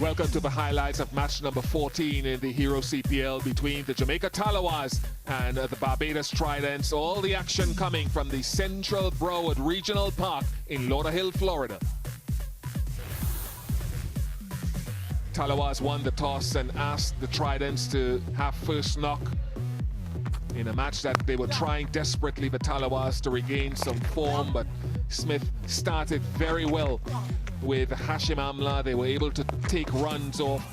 Welcome to the highlights of match number 14 in the Hero CPL between the Jamaica Tallawahs and the Barbados Tridents. All the action coming from the Central Broward Regional Park in Lauderhill, Florida. Tallawahs won the toss and asked the Tridents to have first knock in a match that they were trying desperately, the Tallawahs, to regain some form, but Smith started very well with Hashim Amla. They were able to take runs off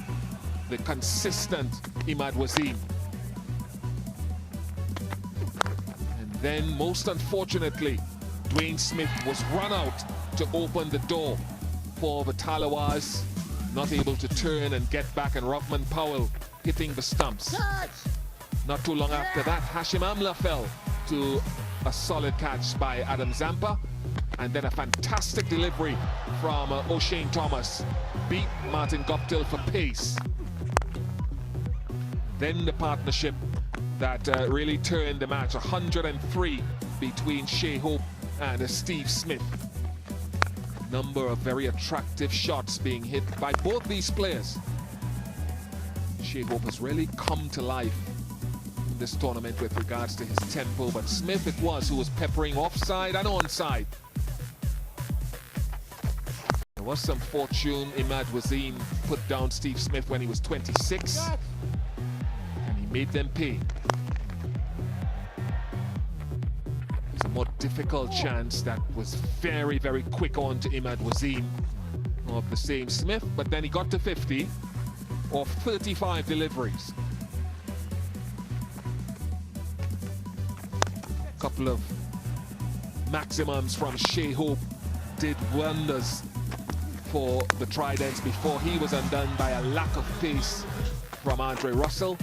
the consistent Imad Wasim. And then, most unfortunately, Dwayne Smith was run out to open the door for the Tallawahs, not able to turn and get back, and Ruffman Powell hitting the stumps. Not too long after that, Hashim Amla fell to a solid catch by Adam Zampa, and then a fantastic delivery from O'Shane Thomas beat Martin Guptill for pace. Then the partnership that really turned the match, 103 between Shea Hope and Steve Smith. Number of very attractive shots being hit by both these players. Shea Hope has really come to life in this tournament with regards to his tempo, but Smith it was who was peppering offside and onside. There was some fortune. Imad Wasim put down Steve Smith when he was 26, and he made them pay. It's a more difficult chance that was very, very quick on to Imad Wasim of the same Smith, but then he got to 50 off 35 deliveries. A couple of maximums from Shea Hope did wonders for the Tridents before he was undone by a lack of pace from Andre Russell.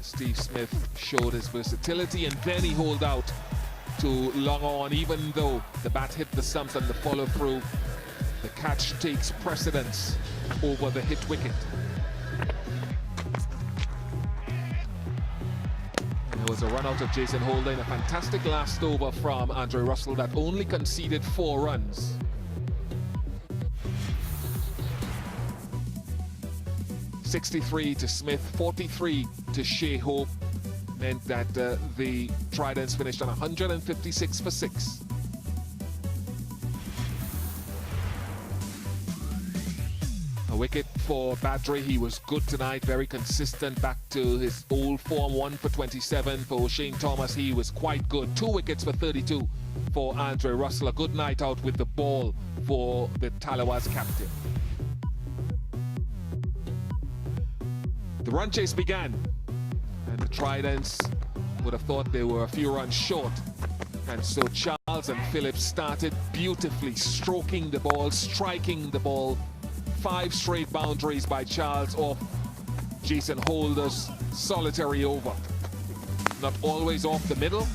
Steve Smith showed his versatility, and then he holed out to long on. Even though the bat hit the stumps and the follow through, the catch takes precedence over the hit wicket. There was a run out of Jason Holder in a fantastic last over from Andre Russell that only conceded 4 runs. .63 to Smith, 43 to Shea Hope, meant that the Tridents finished on 156 for 6. A wicket for Badri. He was good tonight, very consistent, back to his old form. 1 for 27 for O'Shane Thomas. He was quite good. 2 wickets for 32 for Andre Russell. A good night out with the ball for the Tallawahs captain. The run chase began, and the Tridents would have thought they were a few runs short. And so Charles and Phillips started beautifully, stroking the ball, striking the ball. 5 straight boundaries by Charles off Jason Holder's solitary over. Not always off the middle,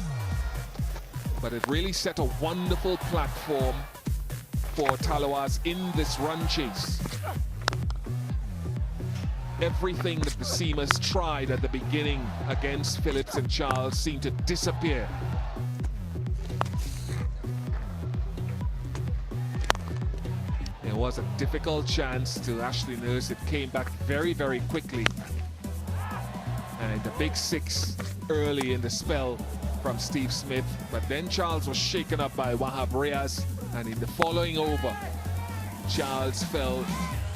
but it really set a wonderful platform for Tallawahs in this run chase. Everything that the Seamers tried at the beginning against Phillips and Charles seemed to disappear. There was a difficult chance to Ashley Nurse. It came back very, very quickly. And a big 6 early in the spell from Steve Smith. But then Charles was shaken up by Wahab Riaz. And in the following over, Charles fell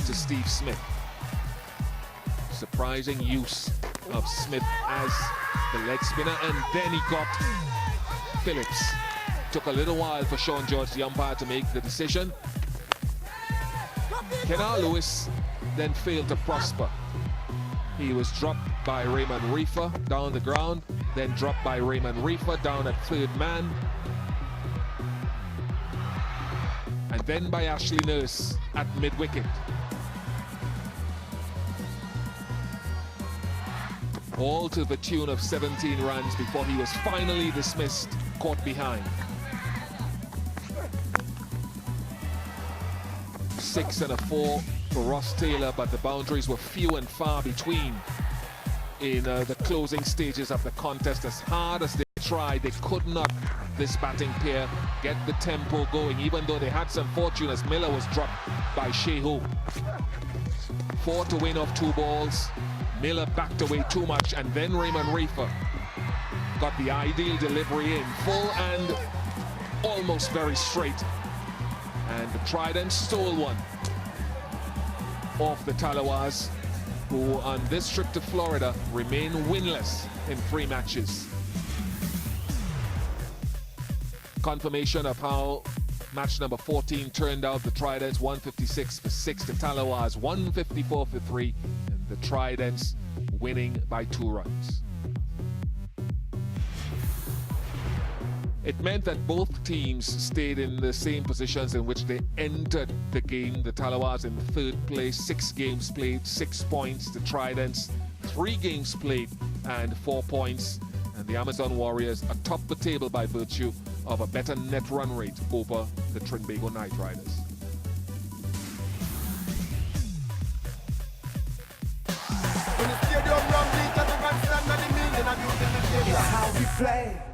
to Steve Smith. Surprising use of Smith as the leg spinner, and then he got Phillips. Took a little while for Sean George, the umpire, to make the decision. Kenar Lewis then failed to prosper. He was dropped by Raymond Reefer down the ground, then dropped by Raymond Reefer down at third man, and then by Ashley Nurse at mid-wicket. All to the tune of 17 runs before he was finally dismissed, caught behind. 6 and a 4 for Ross Taylor, but the boundaries were few and far between in the closing stages of the contest. As hard as they tried, they could not, this batting pair, get the tempo going, even though they had some fortune as Miller was dropped by Shehu. 4 to win off 2 balls. Miller backed away too much, and then Raymond Reefer got the ideal delivery in, full and almost very straight. And the Tridents stole one off the Tallawahs, who on this trip to Florida remain winless in 3 matches. Confirmation of how match number 14 turned out. The Tridents 156 for 6, the Tallawahs 154 for 3, and the Tridents winning by 2 runs. It meant that both teams stayed in the same positions in which they entered the game. The Tallawahs in 3rd place, 6 games played, 6 points. The Tridents 3 games played and 4 points. And the Amazon Warriors atop the table by virtue of a better net run rate over the Trinbago Knight Riders. It's how we play.